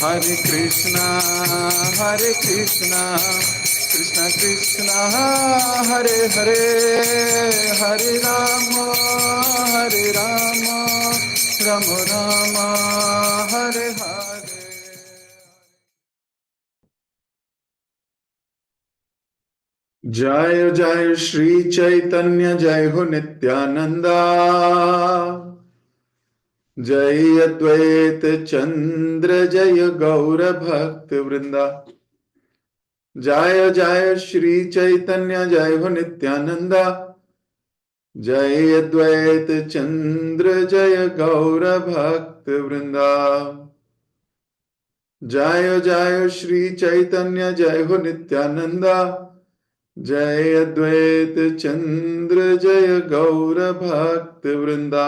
Hare Krishna, Krishna Krishna, Hare Hare, Hare Rama, Rama Rama, Hare Hare. जय जय श्री चैतन्य, जय हो नित्यानंदा, जय अद्वैत चंद्र, जय गौर भक्त वृंदा। जय जय श्री चैतन्य, जय हो नित्यानंदा, जय अद्वैत चंद्र, जय गौर भक्त वृंदा। जय जय श्री चैतन्य, जय हो नित्यानंदा, जय अद्वैत चंद्र, जय गौर भक्त वृंदा।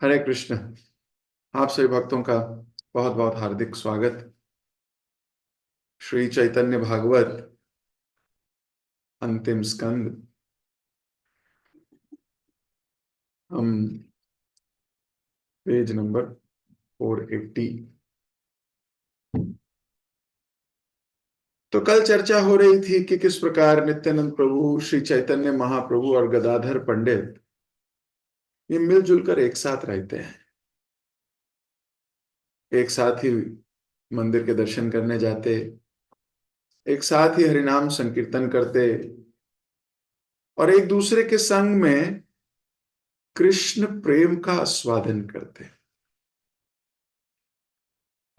हरे कृष्ण। आप सभी भक्तों का बहुत बहुत हार्दिक स्वागत। श्री चैतन्य भागवत अंतिम स्कंद, हम पेज नंबर 480। तो कल चर्चा हो रही थी कि किस प्रकार नित्यानंद प्रभु, श्री चैतन्य महाप्रभु और गदाधर पंडित ये मिलजुल कर एक साथ रहते हैं, एक साथ ही मंदिर के दर्शन करने जाते, एक साथ ही हरिनाम संकीर्तन करते और एक दूसरे के संग में कृष्ण प्रेम का आस्वादन करते।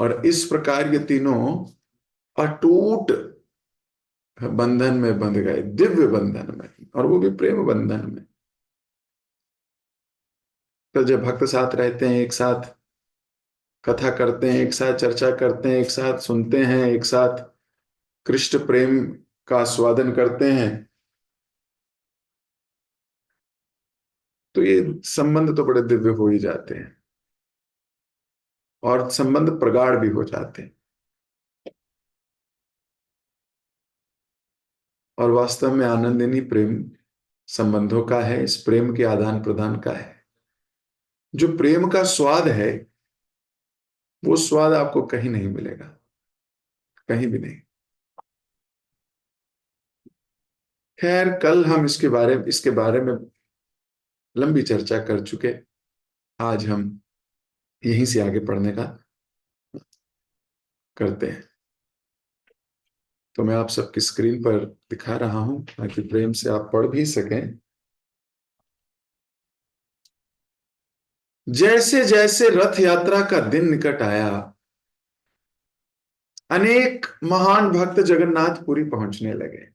और इस प्रकार ये तीनों अटूट बंधन में बंध गए, दिव्य बंधन में, और वो भी प्रेम बंधन में। तो जब भक्त साथ रहते हैं, एक साथ कथा करते हैं, एक साथ चर्चा करते हैं, एक साथ सुनते हैं, एक साथ कृष्ण प्रेम का आस्वादन करते हैं, तो ये संबंध तो बड़े दिव्य हो ही जाते हैं और संबंध प्रगाढ़ भी हो जाते हैं। और वास्तव में आनंद इन्हीं प्रेम संबंधों का है, इस प्रेम के आदान प्रदान का है। जो प्रेम का स्वाद है, वो स्वाद आपको कहीं नहीं मिलेगा, कहीं भी नहीं। खैर, कल हम इसके बारे में लंबी चर्चा कर चुके। आज हम यहीं से आगे पढ़ने का करते हैं। तो मैं आप सबकी स्क्रीन पर दिखा रहा हूं ताकि प्रेम से आप पढ़ भी सकें। जैसे जैसे रथ यात्रा का दिन निकट आया, अनेक महान भक्त जगन्नाथपुरी पहुंचने लगे।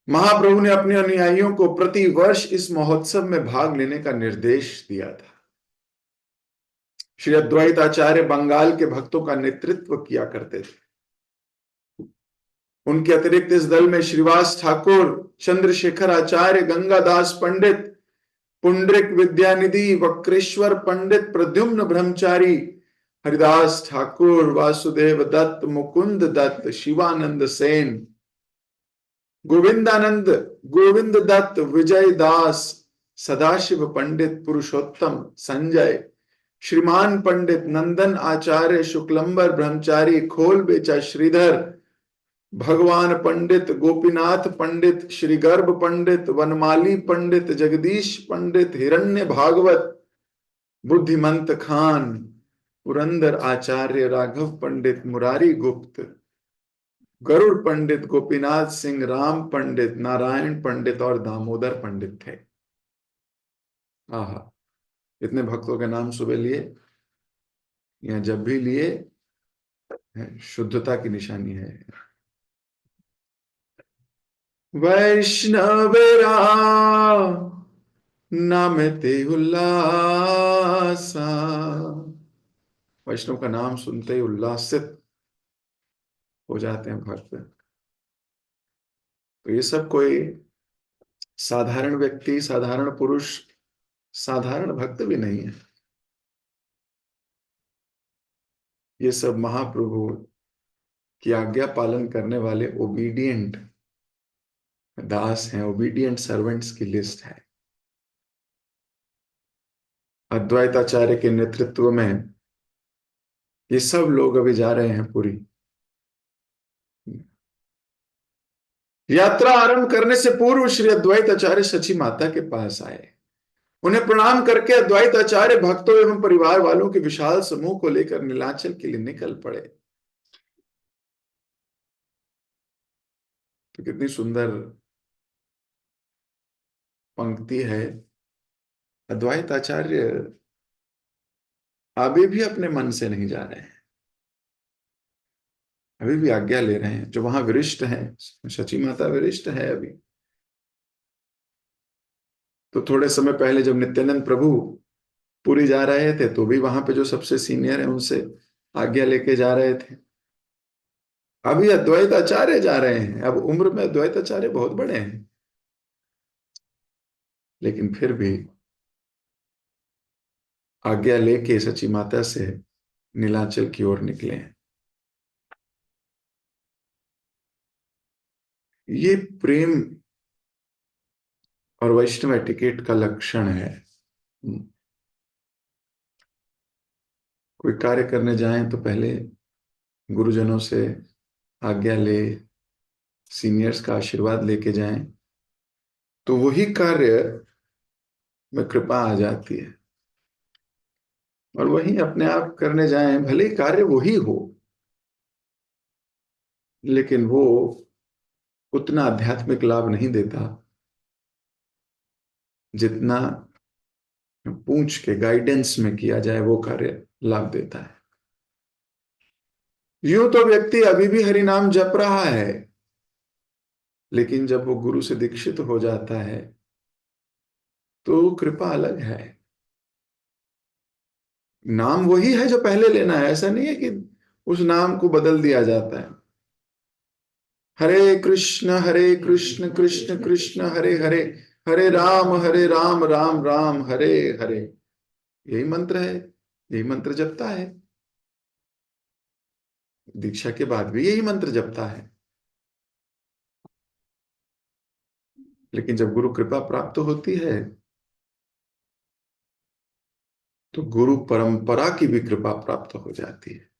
महाप्रभु ने अपने अनुयायियों को प्रति वर्ष इस महोत्सव में भाग लेने का निर्देश दिया था। श्री अद्वैत आचार्य बंगाल के भक्तों का नेतृत्व किया करते थे। उनके अतिरिक्त इस दल में श्रीवास ठाकुर, चंद्रशेखर आचार्य, गंगादास पंडित, पुंडरिक विद्यानिधि, वक्रेश्वर पंडित, प्रद्युम्न ब्रह्मचारी, हरिदास ठाकुर, वासुदेव दत्त, मुकुंद दत्त, शिवानंद सेन, गोविंदानंद, गोविंद दत्त, विजय दास, सदाशिव पंडित, पुरुषोत्तम, संजय, श्रीमान पंडित, नंदन आचार्य, शुक्लंबर ब्रह्मचारी, खोल बेचा श्रीधर, भगवान पंडित, गोपीनाथ पंडित, श्री गर्भ पंडित, वनमाली पंडित, जगदीश पंडित, हिरण्य भागवत, बुद्धिमंत खान, पुरंदर आचार्य, राघव पंडित, मुरारी गुप्त, गरुड़ पंडित, गोपीनाथ सिंह, राम पंडित, नारायण पंडित और दामोदर पंडित थे। आहा, इतने भक्तों के नाम सुबह लिए या जब भी लिए, शुद्धता की निशानी है। वैष्णवेरा नाम ते उल्लासा, वैष्णव का नाम सुनते ही उल्लासित हो जाते हैं भक्त। तो ये सब कोई साधारण व्यक्ति, साधारण पुरुष, साधारण भक्त भी नहीं है। ये सब महाप्रभु की आज्ञा पालन करने वाले ओबीडिएंट दास हैं, ओबीडिएंट सर्वेंट्स की लिस्ट है। अद्वैताचार्य के नेतृत्व में ये सब लोग अभी जा रहे हैं पुरी। यात्रा आरंभ करने से पूर्व श्री अद्वैत आचार्य सची माता के पास आए। उन्हें प्रणाम करके अद्वैत आचार्य भक्तों एवं परिवार वालों के विशाल समूह को लेकर नीलाचल के लिए निकल पड़े। तो कितनी सुंदर पंक्ति है। अद्वैत आचार्य अभी भी अपने मन से नहीं जा रहे हैं, अभी भी आज्ञा ले रहे हैं। जो वहां वरिष्ठ हैं, सची माता वरिष्ठ है अभी। तो थोड़े समय पहले जब नित्यानंद प्रभु पुरी जा रहे थे तो भी वहां पे जो सबसे सीनियर है उनसे आज्ञा लेके जा रहे थे। अभी अद्वैत आचार्य जा रहे हैं। अब उम्र में अद्वैत आचार्य बहुत बड़े हैं, लेकिन फिर भी आज्ञा लेके सची माता से नीलाचल की ओर निकले हैं। ये प्रेम और वैष्णव एटिकेट का लक्षण है। कोई कार्य करने जाएं तो पहले गुरुजनों से आज्ञा ले, सीनियर्स का आशीर्वाद लेके जाएं, तो वही कार्य में कृपा आ जाती है। और वही अपने आप करने जाएं, भले ही कार्य वही हो, लेकिन वो उतना आध्यात्मिक लाभ नहीं देता जितना पूछ के गाइडेंस में किया जाए वो कार्य लाभ देता है। यूं तो व्यक्ति अभी भी हरि नाम जप रहा है, लेकिन जब वो गुरु से दीक्षित हो जाता है तो कृपा अलग है। नाम वही है जो पहले लेना है, ऐसा नहीं है कि उस नाम को बदल दिया जाता है। हरे कृष्ण कृष्ण कृष्ण हरे हरे, हरे राम राम राम हरे हरे। यही मंत्र है, यही मंत्र जपता है। दीक्षा के बाद भी यही मंत्र जपता है। लेकिन जब गुरु कृपा प्राप्त होती है तो गुरु परंपरा की भी कृपा प्राप्त हो जाती है।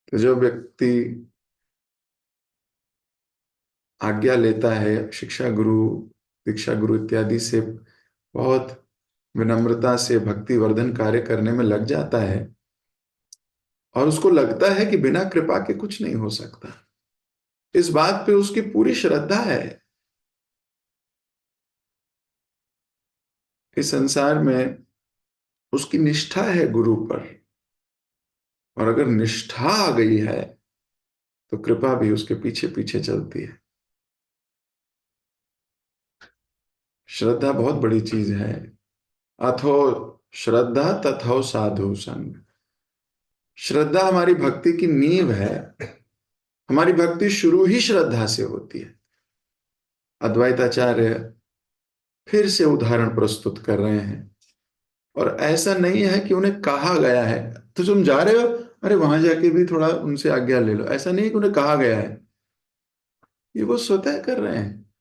तो जो व्यक्ति आज्ञा लेता है शिक्षा गुरु, दीक्षा गुरु इत्यादि से, बहुत विनम्रता से भक्ति वर्धन कार्य करने में लग जाता है और उसको लगता है कि बिना कृपा के कुछ नहीं हो सकता, इस बात पे उसकी पूरी श्रद्धा है। इस संसार में उसकी निष्ठा है गुरु पर, और अगर निष्ठा आ गई है तो कृपा भी उसके पीछे पीछे चलती है। श्रद्धा बहुत बड़ी चीज है। अथो श्रद्धा तथो साधु संग। श्रद्धा हमारी भक्ति की नींव है। हमारी भक्ति शुरू ही श्रद्धा से होती है। अद्वैताचार्य फिर से उदाहरण प्रस्तुत कर रहे हैं, और ऐसा नहीं है कि उन्हें कहा गया है तो तुम जा रहे हो, अरे वहां जाके भी थोड़ा उनसे आज्ञा ले लो, ऐसा नहीं है कि उन्हें कहा गया है। ये वो स्वतः कर रहे हैं।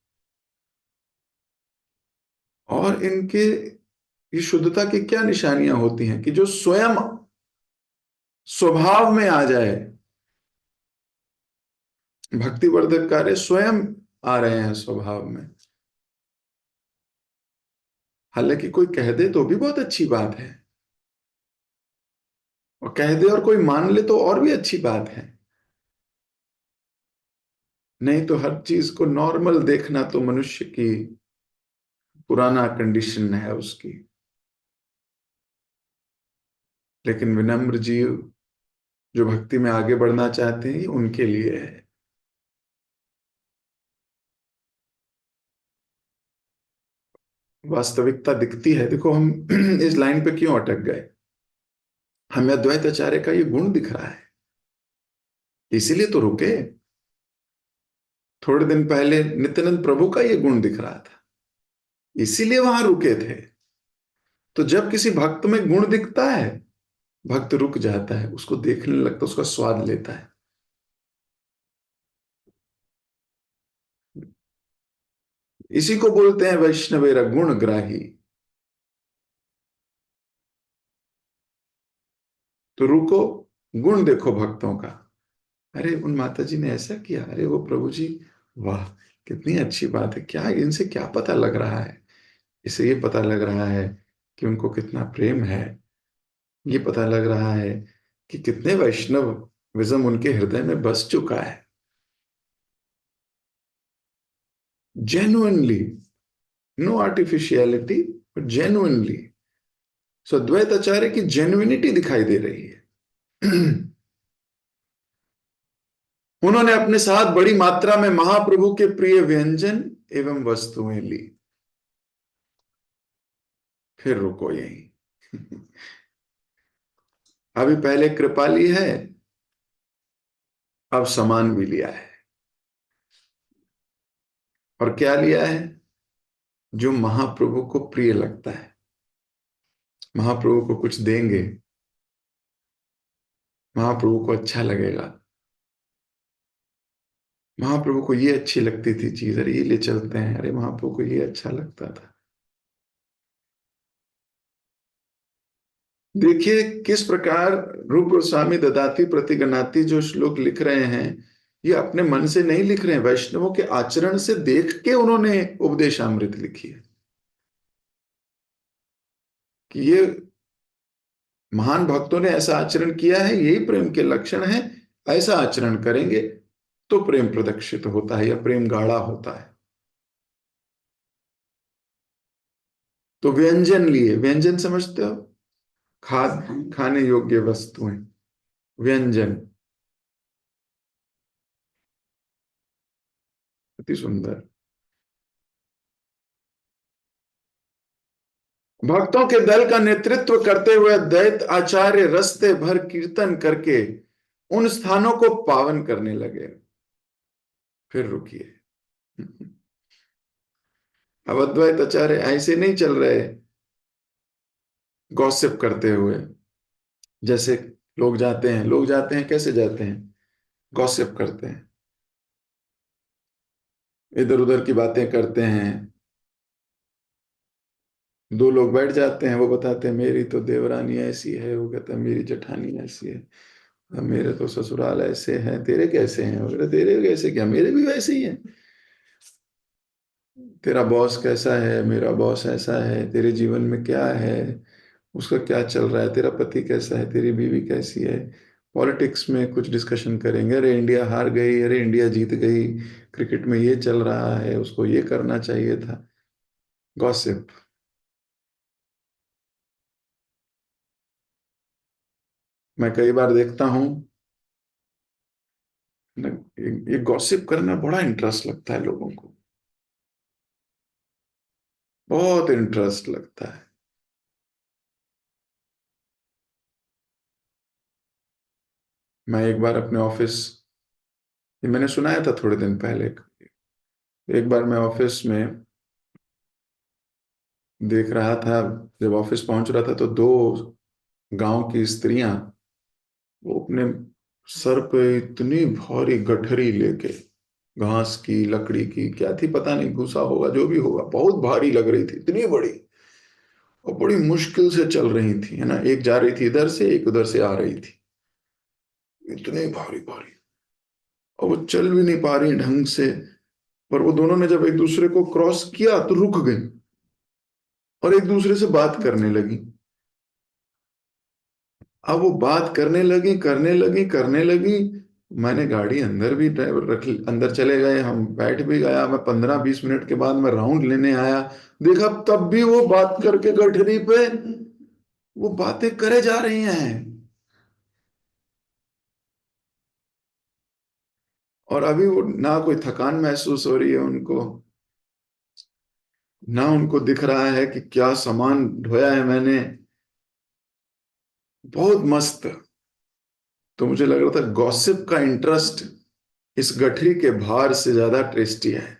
और इनके ये शुद्धता की क्या निशानियां होती हैं कि जो स्वयं स्वभाव में आ जाए। भक्तिवर्धक कार्य स्वयं आ रहे हैं स्वभाव में। हालांकि कोई कह दे तो भी बहुत अच्छी बात है, और कह दे और कोई मान ले तो और भी अच्छी बात है। नहीं तो हर चीज को नॉर्मल देखना तो मनुष्य की पुराना कंडीशन है उसकी। लेकिन विनम्र जीव जो भक्ति में आगे बढ़ना चाहते हैं, ये उनके लिए है। वास्तविकता दिखती है। देखो हम इस लाइन पे क्यों अटक गए, हमें अद्वैताचार्य का ये गुण दिख रहा है, इसीलिए तो रुके। थोड़े दिन पहले नित्यानंद प्रभु का ये गुण दिख रहा था, इसीलिए वहां रुके थे। तो जब किसी भक्त में गुण दिखता है, भक्त रुक जाता है, उसको देखने लगता है, उसका स्वाद लेता है। इसी को बोलते हैं वैष्णवेरा गुण ग्राही। तो रुको, गुण देखो भक्तों का। अरे उन माता जी ने ऐसा किया, अरे वो प्रभु जी, वाह, कितनी अच्छी बात है, क्या इनसे क्या पता लग रहा है? इसे ये पता लग रहा है कि उनको कितना प्रेम है, ये पता लग रहा है कि कितने वैष्णव विजम उनके हृदय में बस चुका है। Genuinely, no artificiality, but genuinely. So द्वैत आचार्य की जेन्युइनिटी दिखाई दे रही है। उन्होंने अपने साथ बड़ी मात्रा में महाप्रभु के प्रिय व्यंजन एवं वस्तुएं ली। फिर रुको यहीं। अभी पहले कृपा ली है, अब सामान भी लिया है। और क्या लिया है? जो महाप्रभु को प्रिय लगता है। महाप्रभु को कुछ देंगे, महाप्रभु को अच्छा लगेगा। महाप्रभु को ये अच्छी लगती थी चीज, अरे ये ले चलते हैं, अरे महाप्रभु को ये अच्छा लगता था। देखिए किस प्रकार रूप गोस्वामी ददाती प्रतिगणाती जो श्लोक लिख रहे हैं, ये अपने मन से नहीं लिख रहे हैं, वैष्णवों के आचरण से देख के उन्होंने उपदेशामृत लिखी है। कि ये महान भक्तों ने ऐसा आचरण किया है, यही प्रेम के लक्षण है, ऐसा आचरण करेंगे तो प्रेम प्रदर्शित होता है या प्रेम गाढ़ा होता है। तो व्यंजन लिए, व्यंजन समझते हो? खाने योग्य वस्तुएं, व्यंजन। अति सुंदर। भक्तों के दल का नेतृत्व करते हुए दैत आचार्य रस्ते भर कीर्तन करके उन स्थानों को पावन करने लगे। फिर रुकिए। अब अद्वैत आचार्य ऐसे नहीं चल रहे गॉसिप करते हुए। जैसे लोग जाते हैं, कैसे जाते हैं? गॉसिप करते हैं, इधर उधर की बातें करते हैं। दो लोग बैठ जाते हैं, वो बताते हैं मेरी तो देवरानी ऐसी है, वो कहता है मेरी जेठानी ऐसी है, अब मेरे तो ससुराल ऐसे हैं, तेरे कैसे हैं? वगैरह, तेरे कैसे क्या, मेरे भी वैसे ही हैं। तेरा बॉस कैसा है? मेरा बॉस ऐसा है। तेरे जीवन में क्या है? उसका क्या चल रहा है? तेरा पति कैसा है? तेरी बीवी कैसी है? पॉलिटिक्स में कुछ डिस्कशन करेंगे, अरे इंडिया हार गई, अरे इंडिया जीत गई, क्रिकेट में ये चल रहा है, उसको ये करना चाहिए था। गॉसिप। मैं कई बार देखता हूँ ना, ये गॉसिप करना बड़ा इंटरेस्ट लगता है लोगों को, बहुत इंटरेस्ट लगता है। मैं एक बार अपने ऑफिस, ये मैंने सुनाया था थोड़े दिन पहले, एक बार मैं ऑफिस में देख रहा था, जब ऑफिस पहुंच रहा था तो दो गांव की स्त्रियां, वो अपने सर पे इतनी भारी गठरी लेके, घास की लकड़ी की क्या थी पता नहीं, भूसा होगा जो भी होगा, बहुत भारी लग रही थी, इतनी बड़ी, और बड़ी मुश्किल से चल रही थी, है ना, एक जा रही थी इधर से, एक उधर से आ रही थी, इतनी भारी भारी, और वो चल भी नहीं पा रही ढंग से। पर वो दोनों ने जब एक दूसरे को क्रॉस किया तो रुक गई और एक दूसरे से बात करने लगी। अब वो बात करने लगी। मैंने गाड़ी अंदर भी, ड्राइवर रख, अंदर चले गए, हम बैठ भी गया, मैं 15-20 मिनट के बाद मैं राउंड लेने आया, देखा तब भी वो बात करके गठरी पे वो बातें करे जा रही हैं। और अभी वो ना कोई थकान महसूस हो रही है उनको, ना उनको दिख रहा है कि क्या सामान ढोया है मैंने, बहुत मस्त। तो मुझे लग रहा था गॉसिप का इंटरेस्ट इस गठरी के भार से ज्यादा टेस्टी है।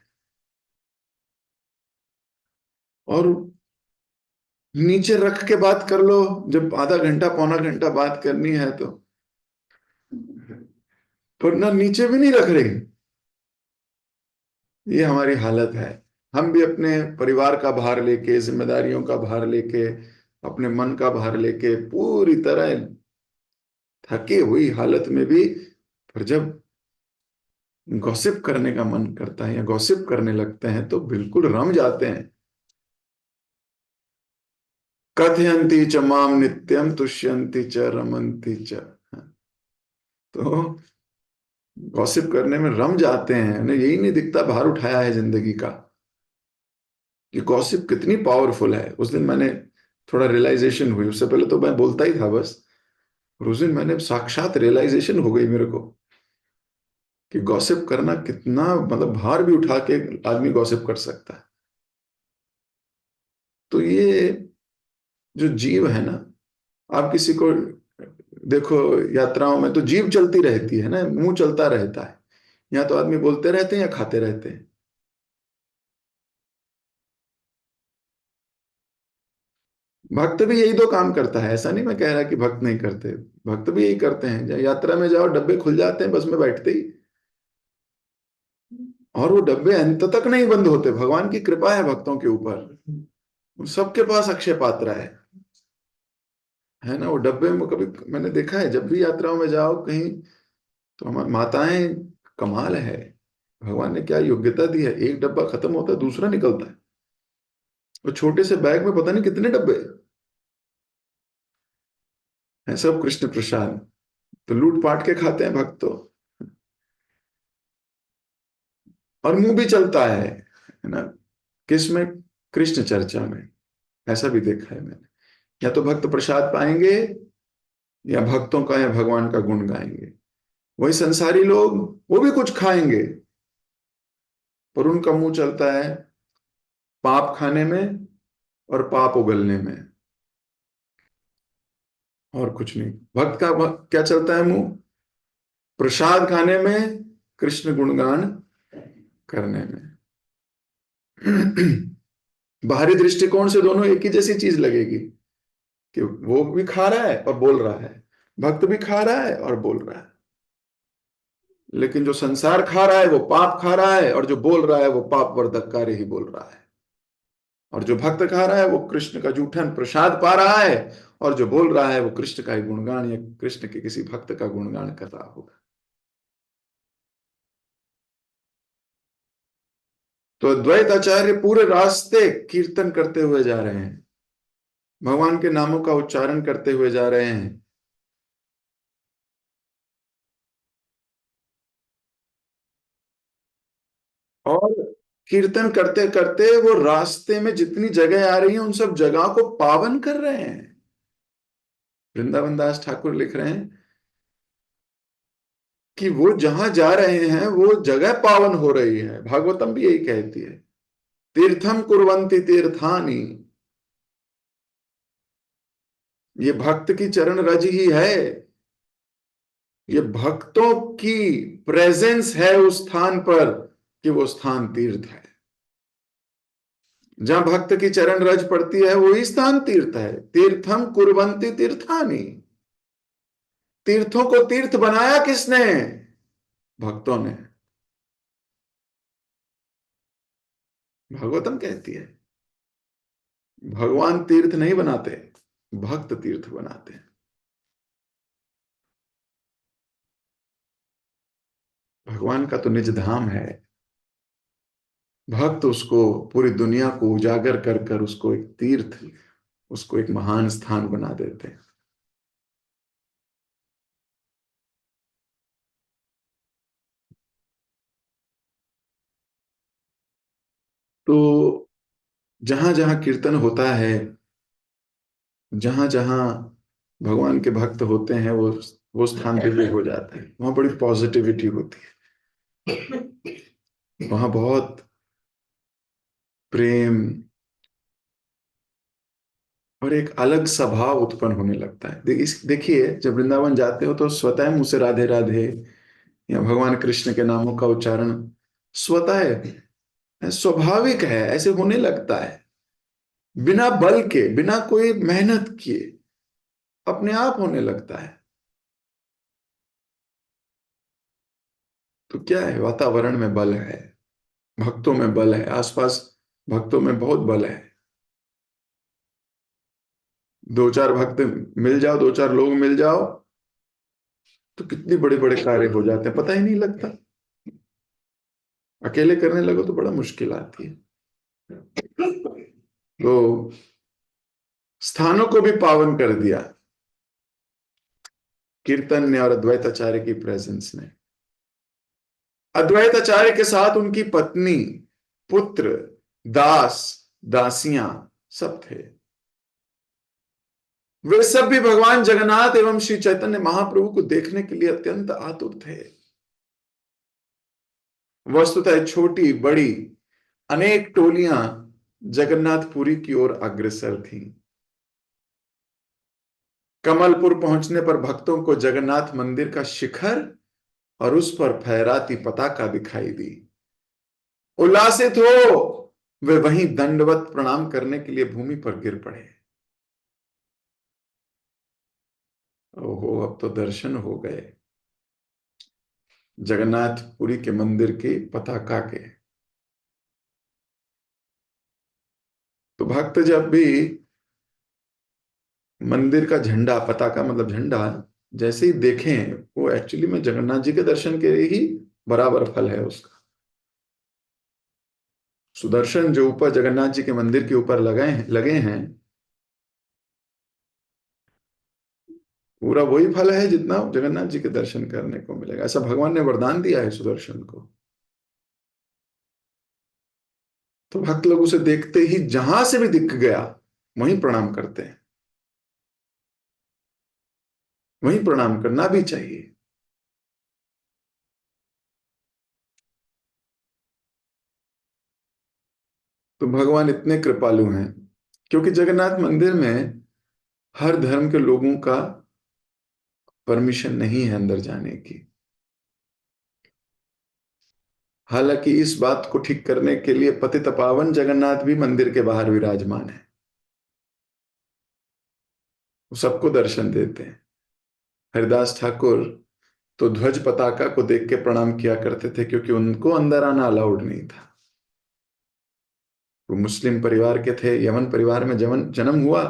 और नीचे रख के बात कर लो, जब आधा घंटा पौना घंटा बात करनी है तो, पर ना नीचे भी नहीं रख रही। ये हमारी हालत है। हम भी अपने परिवार का भार लेके, जिम्मेदारियों का भार लेके, अपने मन का भार लेके पूरी तरह थके हुई हालत में भी, पर जब गॉसिप करने का मन करता है या गॉसिप करने लगते हैं तो बिल्कुल रम जाते हैं। कथयंती च माम नित्यम तुष्यंती च रमंती च। तो गॉसिप करने में रम जाते हैं, उन्हें यही नहीं दिखता भार उठाया है जिंदगी का, कि गॉसिप कितनी पावरफुल है। उस दिन मैंने थोड़ा रियलाइजेशन हुई, उससे पहले तो मैं बोलता ही था बस, और उस दिन मैंने साक्षात रियलाइजेशन हो गई मेरे को कि गॉसिप करना कितना, मतलब भार भी उठा के आदमी गॉसिप कर सकता है। तो ये जो जीव है ना, आप किसी को देखो यात्राओं में तो जीभ चलती रहती है ना, मुंह चलता रहता है। यहाँ तो आदमी बोलते रहते हैं या खाते रहते हैं। भक्त भी यही दो काम करता है, ऐसा नहीं मैं कह रहा कि भक्त नहीं करते, भक्त भी यही करते हैं। यात्रा में जाओ, डब्बे खुल जाते हैं बस में बैठते ही, और वो डब्बे अंत तक नहीं बंद होते। भगवान की कृपा है भक्तों के ऊपर, सबके पास अक्षय पात्र है ना। वो डब्बे में कभी मैंने देखा है, जब भी यात्राओं में जाओ कहीं, तो हमारी माताएं, कमाल है, भगवान ने क्या योग्यता दी है, एक डब्बा खत्म होता है दूसरा निकलता है। और छोटे से बैग में पता नहीं कितने डब्बे हैं, सब कृष्ण प्रसाद। तो लूट पाट के खाते हैं भक्त तो, और मुंह भी चलता है ना। किस में? कृष्ण चर्चा में। ऐसा भी देखा है मैंने, या तो भक्त प्रसाद पाएंगे, या भक्तों का या भगवान का गुण गाएंगे। वही संसारी लोग, वो भी कुछ खाएंगे, पर उनका मुंह चलता है पाप खाने में और पाप उगलने में, और कुछ नहीं। भक्त का क्या चलता है मुंह? प्रसाद खाने में, कृष्ण गुणगान करने में। बाहरी दृष्टिकोण से दोनों एक ही जैसी चीज लगेगी, कि वो भी खा रहा है और बोल रहा है, भक्त भी खा रहा है और बोल रहा है। लेकिन जो संसार खा रहा है वो पाप खा रहा है, और जो बोल रहा है वो पाप वर्धक कार्य ही बोल रहा है। और जो भक्त खा रहा है वो कृष्ण का जूठन प्रसाद पा रहा है, और जो बोल रहा है वो कृष्ण का ही गुणगान या कृष्ण के किसी भक्त का गुणगान कर रहा होगा। तो अद्वैत आचार्य पूरे रास्ते कीर्तन करते हुए जा रहे हैं, भगवान के नामों का उच्चारण करते हुए जा रहे हैं। और कीर्तन करते करते वो रास्ते में जितनी जगह आ रही हैं उन सब जगह को पावन कर रहे हैं। वृंदावन दास ठाकुर लिख रहे हैं कि वो जहां जा रहे हैं वो जगह पावन हो रही है। भागवतम भी यही कहती है, तीर्थम कुर्वन्ति तीर्थानि। ये भक्त की चरण रज ही है, ये भक्तों की प्रेजेंस है उस स्थान पर, कि वो स्थान तीर्थ है। जहां भक्त की चरण रज पड़ती है वही स्थान तीर्थ है। तीर्थम कुर्वन्ति तीर्थानि। तीर्थों को तीर्थ बनाया किसने? भक्तों ने। भागवतम कहती है भगवान तीर्थ नहीं बनाते, भक्त तीर्थ बनाते हैं। भगवान का तो निज धाम है, भक्त उसको पूरी दुनिया को उजागर कर कर उसको एक तीर्थ, उसको एक महान स्थान बना देते हैं। तो जहां जहां कीर्तन होता है, जहां जहां भगवान के भक्त होते हैं, वो स्थान दिव्य हो जाता है। वहां बड़ी पॉजिटिविटी होती है, वहां बहुत प्रेम और एक अलग स्वभाव उत्पन्न होने लगता है। देखिए जब वृंदावन जाते हो तो स्वतः मुंह से राधे राधे या भगवान कृष्ण के नामों का उच्चारण स्वतः स्वाभाविक है, ऐसे होने लगता है, बिना बल के, बिना कोई मेहनत किए अपने आप होने लगता है। तो क्या है, वातावरण में बल है, भक्तों में बल है, आसपास भक्तों में बहुत बल है। दो चार भक्त मिल जाओ, दो चार लोग मिल जाओ, तो कितने बड़े बड़े कार्य हो जाते हैं, पता ही नहीं लगता। अकेले करने लगो तो बड़ा मुश्किल आती है। तो स्थानों को भी पावन कर दिया कीर्तन ने और अद्वैताचार्य की प्रेजेंस ने। अद्वैताचार्य के साथ उनकी पत्नी, पुत्र, दास, दासियां सब थे। वे सब भी भगवान जगन्नाथ एवं श्री चैतन्य महाप्रभु को देखने के लिए अत्यंत आतुर थे। वस्तुतः छोटी बड़ी अनेक टोलियां जगन्नाथपुरी की ओर अग्रसर थीं। कमलपुर पहुंचने पर भक्तों को जगन्नाथ मंदिर का शिखर और उस पर फहराती पताका दिखाई दी। उल्लासित हो वे वहीं दंडवत प्रणाम करने के लिए भूमि पर गिर पड़े। ओहो, अब तो दर्शन हो गए जगन्नाथपुरी के मंदिर की पताका के। तो भक्त जब भी मंदिर का झंडा, पताका मतलब झंडा, जैसे ही देखें, वो एक्चुअली में जगन्नाथ जी के दर्शन के ही बराबर फल है उसका। सुदर्शन जो ऊपर जगन्नाथ जी के मंदिर के ऊपर लगे हैं, पूरा वही फल है जितना जगन्नाथ जी के दर्शन करने को मिलेगा। ऐसा भगवान ने वरदान दिया है सुदर्शन को। तो भक्त लोग उसे देखते ही जहां से भी दिख गया वहीं प्रणाम करते हैं। वहीं प्रणाम करना भी चाहिए। तो भगवान इतने कृपालु हैं क्योंकि जगन्नाथ मंदिर में हर धर्म के लोगों का परमिशन नहीं है अंदर जाने की। हालांकि इस बात को ठीक करने के लिए पतित पावन जगन्नाथ भी मंदिर के बाहर विराजमान है। वो सबको दर्शन देते हैं। हरिदास ठाकुर तो ध्वज पताका को देख के प्रणाम किया करते थे क्योंकि उनको अंदर आना अलाउड नहीं था। वो मुस्लिम परिवार के थे, यमन परिवार में जन्म हुआ,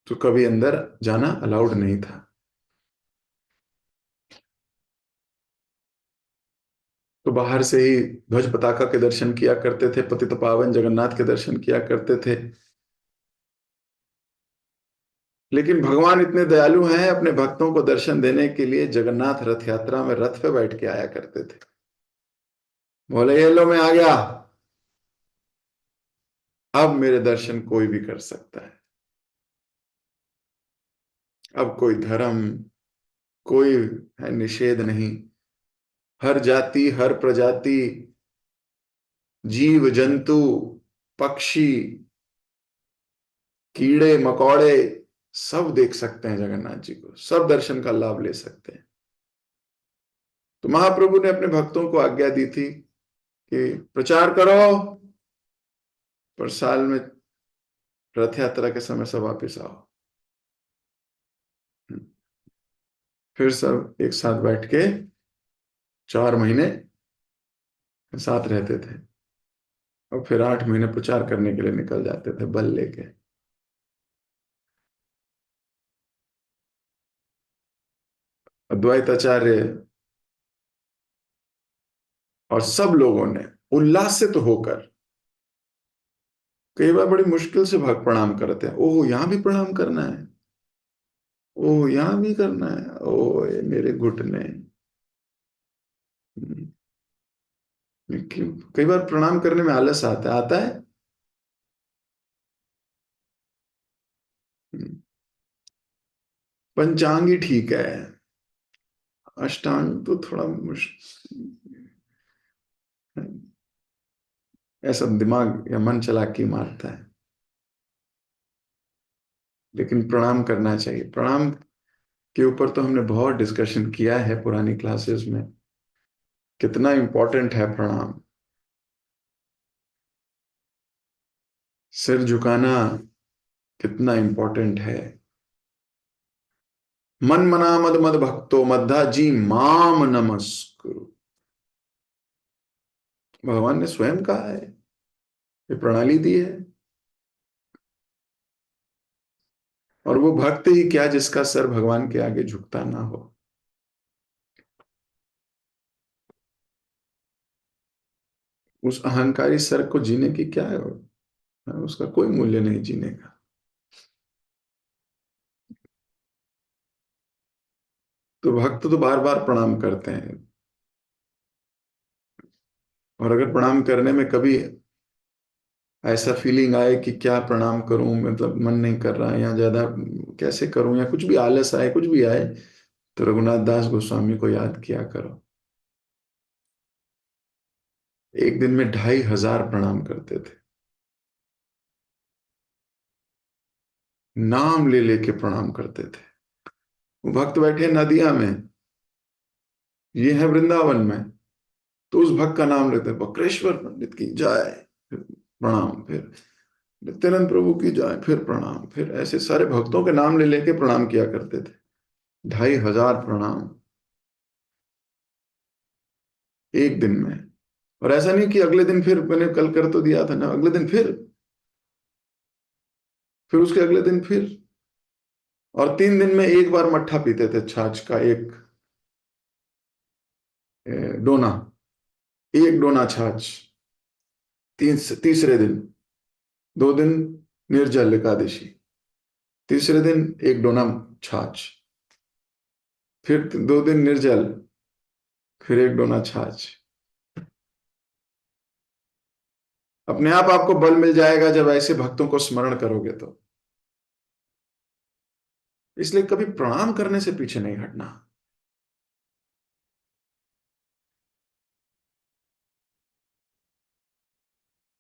तो कभी अंदर जाना अलाउड नहीं था। तो बाहर से ही ध्वज पताका के दर्शन किया करते थे, पतित पावन जगन्नाथ के दर्शन किया करते थे। लेकिन भगवान इतने दयालु हैं, अपने भक्तों को दर्शन देने के लिए जगन्नाथ रथ यात्रा में रथ पे बैठ के आया करते थे। बोले ये लो मैं आ गया, अब मेरे दर्शन कोई भी कर सकता है। अब कोई धर्म, कोई है निषेध नहीं। हर जाति, हर प्रजाति, जीव जंतु, पक्षी, कीड़े मकोड़े सब देख सकते हैं जगन्नाथ जी को, सब दर्शन का लाभ ले सकते हैं। तो महाप्रभु ने अपने भक्तों को आज्ञा दी थी कि प्रचार करो, पर साल में रथ यात्रा के समय सब वापिस आओ। फिर सब एक साथ बैठ के 4 महीने साथ रहते थे और फिर 8 महीने प्रचार करने के लिए निकल जाते थे बल लेके। अद्वैताचार्य और सब लोगों ने उल्लासित होकर, कई बार बड़ी मुश्किल से भक्त प्रणाम करते हैं। ओह, यहां भी प्रणाम करना है, ओह यहां भी करना है, ओह ये मेरे घुटने। कई बार प्रणाम करने में आलस आता है। पंचांग ही ठीक है, अष्टांग तो थोड़ा मुश्किल, ऐसा दिमाग या मन चला के मारता है। लेकिन प्रणाम करना चाहिए। प्रणाम के ऊपर तो हमने बहुत डिस्कशन किया है पुरानी क्लासेस में, कितना इंपॉर्टेंट है प्रणाम। सिर झुकाना कितना इंपॉर्टेंट है। मन मना मद मद भक्तो मद्धा जी माम नमस्कुरु, भगवान ने स्वयं कहा है, ये प्रणाली दी है। और वो भक्त ही क्या जिसका सर भगवान के आगे झुकता ना हो। उस अहंकारी सर को जीने की क्या है, उसका कोई मूल्य नहीं जीने का। तो भक्त तो बार बार प्रणाम करते हैं, और अगर प्रणाम करने में कभी ऐसा फीलिंग आए कि क्या प्रणाम करूं, मतलब मन नहीं कर रहा है या ज्यादा कैसे करूं, या कुछ भी आलस आए, कुछ भी आए, तो रघुनाथ दास गोस्वामी को याद किया करो। एक दिन में 2500 प्रणाम करते थे, नाम ले लेके प्रणाम करते थे। वो भक्त बैठे नदिया में, ये है वृंदावन में, तो उस भक्त का नाम लेते, बक्रेश्वर पंडित की जय, फिर प्रणाम, फिर नित्यानंद प्रभु की जय, फिर प्रणाम, फिर ऐसे सारे भक्तों के नाम ले लेके प्रणाम किया करते थे। 2500 प्रणाम एक दिन में। और ऐसा नहीं कि अगले दिन फिर मैंने कल कर तो दिया था ना, अगले दिन फिर उसके अगले दिन फिर, और 3 दिन में एक बार मट्ठा पीते थे, छाछ का एक डोना, एक डोना छाछ। तीसरे दिन, 2 दिन निर्जल एकादशी, तीसरे दिन एक डोना छाछ, फिर 2 दिन निर्जल, फिर एक डोना छाछ। अपने आप आपको बल मिल जाएगा जब ऐसे भक्तों को स्मरण करोगे तो। इसलिए कभी प्रणाम करने से पीछे नहीं हटना,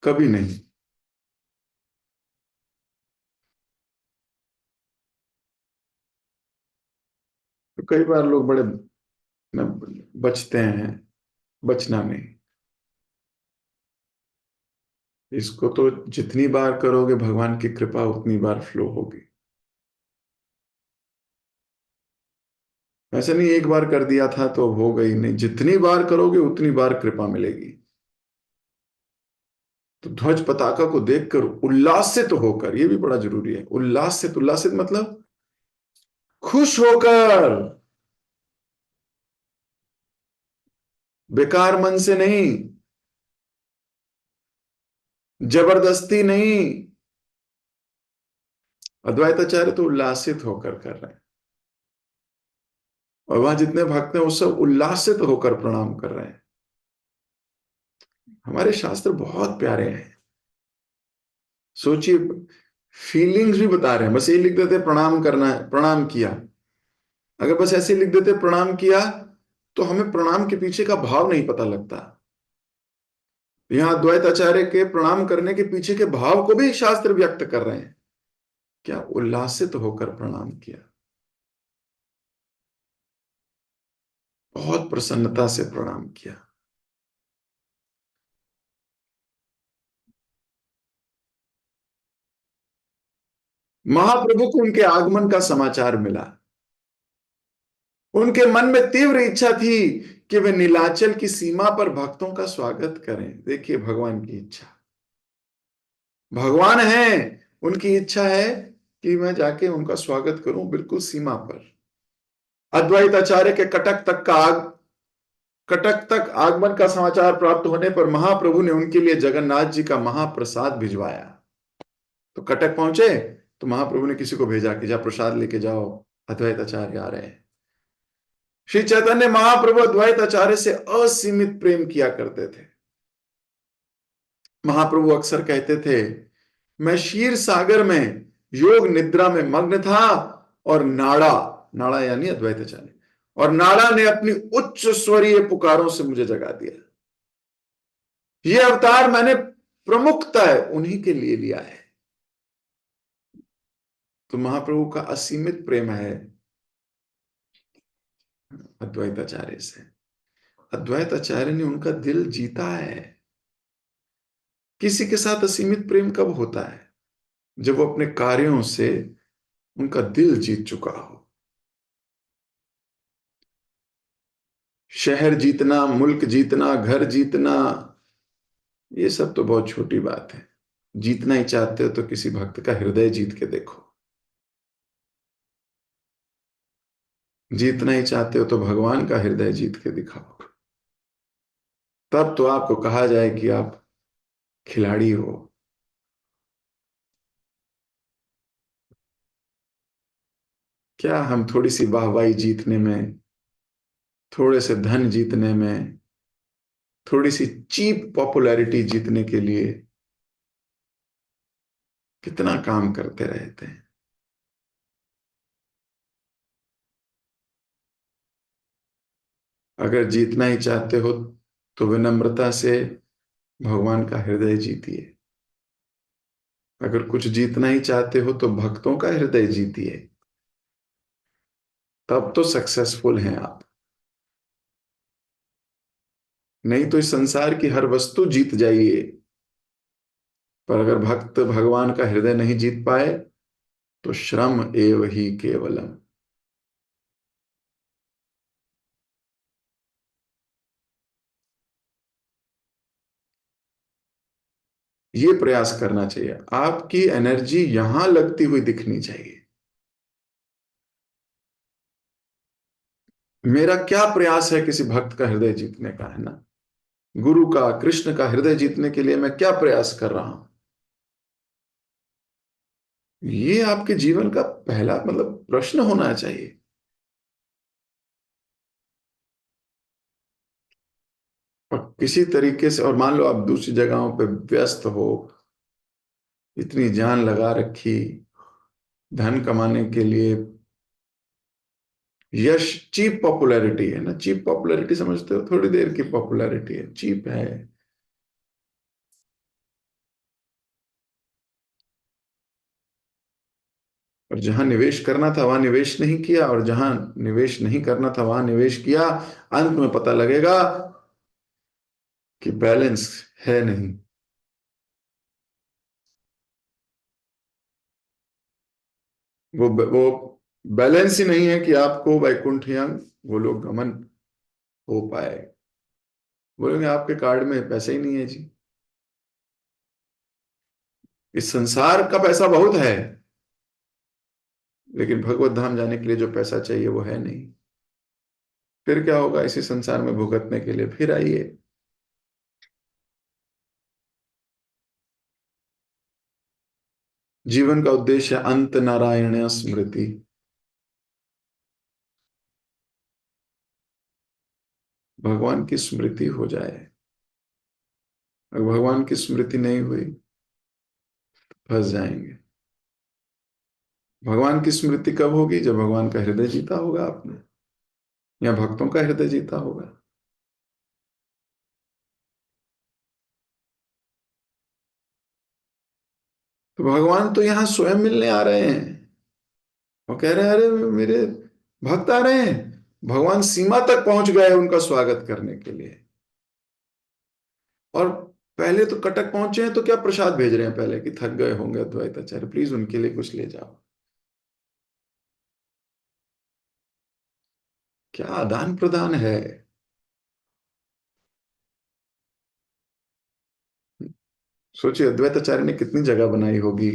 कभी नहीं। तो कई बार लोग बड़े न, बचते हैं, बचना नहीं। इसको तो जितनी बार करोगे भगवान की कृपा उतनी बार फ्लो होगी। ऐसा नहीं एक बार कर दिया था तो हो गई, नहीं, जितनी बार करोगे उतनी बार कृपा मिलेगी। तो ध्वज पताका को देखकर उल्लासित होकर, यह भी बड़ा जरूरी है, उल्लासित, उल्लासित मतलब खुश होकर, बेकार मन से नहीं, जबरदस्ती नहीं। अद्वैताचार्य तो उल्लासित होकर कर रहे हैं, और वहां जितने भक्त हैं वो सब उल्लासित होकर प्रणाम कर रहे हैं। हमारे शास्त्र बहुत प्यारे हैं। सोचिए, फीलिंग्स भी बता रहे हैं, बस ये लिख देते प्रणाम करना है, प्रणाम किया। अगर बस ऐसे लिख देते प्रणाम किया, तो हमें प्रणाम के पीछे का भाव नहीं पता लगता। यहां द्वैत आचार्य के प्रणाम करने के पीछे के भाव को भी शास्त्र व्यक्त कर रहे हैं। क्या उल्लासित होकर प्रणाम किया, बहुत प्रसन्नता से प्रणाम किया। महाप्रभु को उनके आगमन का समाचार मिला। उनके मन में तीव्र इच्छा थी कि वे नीलाचल की सीमा पर भक्तों का स्वागत करें। देखिए भगवान की इच्छा, भगवान है, उनकी इच्छा है कि मैं जाके उनका स्वागत करूं बिल्कुल सीमा पर। अद्वैत आचार्य के कटक तक आगमन का समाचार प्राप्त होने पर महाप्रभु ने उनके लिए जगन्नाथ जी का महाप्रसाद भिजवाया। तो कटक पहुंचे तो महाप्रभु ने किसी को भेजा कि जा प्रसाद लेके जाओ, अद्वैत आचार्य आ रहे हैं। श्री चैतन्य महाप्रभु अद्वैत आचार्य से असीमित प्रेम किया करते थे। महाप्रभु अक्सर कहते थे, मैं क्षीर सागर में योग निद्रा में मग्न था, और नाड़ा, नाड़ा यानी अद्वैत आचार्य, और नाड़ा ने अपनी उच्च स्वरीय पुकारों से मुझे जगा दिया। ये अवतार मैंने प्रमुखता है उन्हीं के लिए लिया है। तो महाप्रभु का असीमित प्रेम है अद्वैत आचार्य से। अद्वैत आचार्य ने उनका दिल जीता है। किसी के साथ असीमित प्रेम कब होता है? जब वो अपने कार्यों से उनका दिल जीत चुका हो। शहर जीतना, मुल्क जीतना, घर जीतना, ये सब तो बहुत छोटी बात है। जीतना ही चाहते हो तो किसी भक्त का हृदय जीत के देखो। जीतना ही चाहते हो तो भगवान का हृदय जीत के दिखाओ, तब तो आपको कहा जाए कि आप खिलाड़ी हो। क्या हम थोड़ी सी वाहवाही जीतने में, थोड़े से धन जीतने में, थोड़ी सी चीप पॉपुलैरिटी जीतने के लिए कितना काम करते रहते हैं। अगर जीतना ही चाहते हो तो विनम्रता से भगवान का हृदय जीतिए। अगर कुछ जीतना ही चाहते हो तो भक्तों का हृदय जीतिए, तब तो सक्सेसफुल हैं आप। नहीं तो इस संसार की हर वस्तु जीत जाइए, पर अगर भक्त भगवान का हृदय नहीं जीत पाए तो श्रम एव ही केवलम। ये प्रयास करना चाहिए, आपकी एनर्जी यहां लगती हुई दिखनी चाहिए। मेरा क्या प्रयास है किसी भक्त का हृदय जीतने का, है ना? गुरु का, कृष्ण का हृदय जीतने के लिए मैं क्या प्रयास कर रहा हूं? ये आपके जीवन का पहला मतलब प्रश्न होना चाहिए। और किसी तरीके से, और मान लो आप दूसरी जगहों पे व्यस्त हो, इतनी जान लगा रखी धन कमाने के लिए, यश, चीप पॉपुलैरिटी है ना, चीप पॉपुलैरिटी समझते हो, थोड़ी देर की पॉपुलैरिटी है, चीप है। और जहां निवेश करना था वहां निवेश नहीं किया, और जहां निवेश नहीं करना था वहां निवेश किया। अंत में पता लगेगा कि बैलेंस है नहीं। वो बैलेंस ही नहीं है कि आपको वैकुंठ या वो लोग गमन हो पाए। बोलेंगे आपके कार्ड में पैसे ही नहीं है जी। इस संसार का पैसा बहुत है, लेकिन भगवत धाम जाने के लिए जो पैसा चाहिए वो है नहीं। फिर क्या होगा, इसी संसार में भुगतने के लिए फिर आइए। जीवन का उद्देश्य है अंत नारायण स्मृति। भगवान की स्मृति हो जाए। अगर भगवान की स्मृति नहीं हुई फंस जाएंगे। भगवान की स्मृति कब होगी? जब भगवान का हृदय जीता होगा आपने, या भक्तों का हृदय जीता होगा। तो भगवान तो यहाँ स्वयं मिलने आ रहे हैं। वो कह रहे हैं अरे मेरे भक्त आ रहे हैं। भगवान सीमा तक पहुंच गए उनका स्वागत करने के लिए। और पहले तो कटक पहुंचे हैं तो क्या प्रसाद भेज रहे हैं पहले, कि थक गए होंगे अद्वैताचार्य, प्लीज उनके लिए कुछ ले जाओ। क्या आदान प्रदान है। सोचिए अद्वैताचार्य ने कितनी जगह बनाई होगी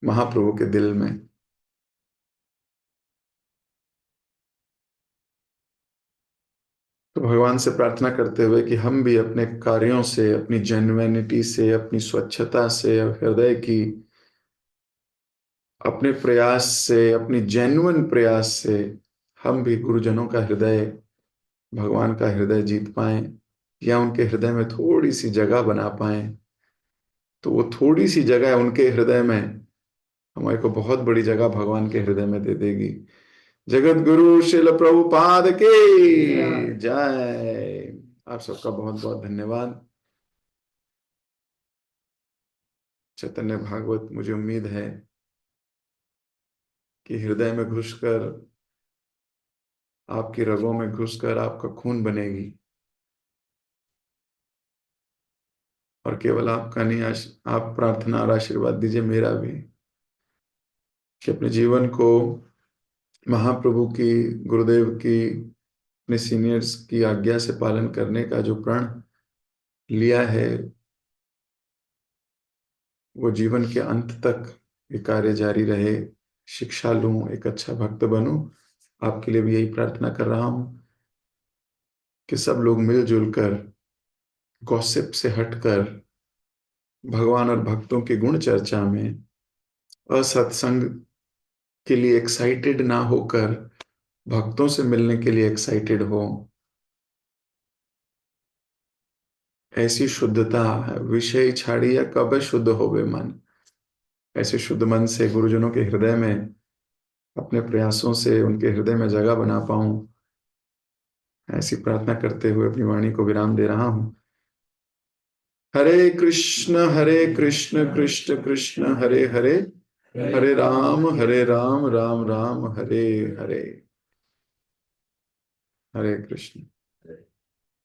महाप्रभु के दिल में। तो भगवान से प्रार्थना करते हुए कि हम भी अपने कार्यों से, अपनी जेन्युइनिटी से, अपनी स्वच्छता से, हृदय की, अपने प्रयास से, अपनी जेन्युइन प्रयास से हम भी गुरुजनों का हृदय, भगवान का हृदय जीत पाए, या उनके हृदय में थोड़ी सी जगह बना पाए। तो वो थोड़ी सी जगह उनके हृदय में हमारे को बहुत बड़ी जगह भगवान के हृदय में दे देगी। जगत गुरु शिल प्रभुपाद के जय। आप सबका बहुत बहुत धन्यवाद। चैतन्य भागवत, मुझे उम्मीद है कि हृदय में घुसकर, आपकी रगों में घुसकर आपका खून बनेगी। और केवल आपका नहीं, आप प्रार्थना और आशीर्वाद दीजिए मेरा भी, कि अपने जीवन को महाप्रभु की, गुरुदेव की, अपने सीनियर्स की आज्ञा से पालन करने का जो प्रण लिया है, वो जीवन के अंत तक ये कार्य जारी रहे। शिक्षा लूं, एक अच्छा भक्त बनूं, आपके लिए भी यही प्रार्थना कर रहा हूं कि सब लोग मिलजुल कर, गॉसिप से हटकर, भगवान और भक्तों की गुण चर्चा में, असत्संग के लिए एक्साइटेड ना होकर भक्तों से मिलने के लिए एक्साइटेड हो। ऐसी शुद्धता है, विषय छाड़िया कब शुद्ध होवे मन। ऐसे शुद्ध मन से गुरुजनों के हृदय में, अपने प्रयासों से उनके हृदय में जगह बना पाऊं, ऐसी प्रार्थना करते हुए अपनी वाणी को विराम दे रहा हूं। हरे कृष्ण कृष्ण कृष्ण हरे हरे, हरे राम राम राम हरे हरे। हरे कृष्ण।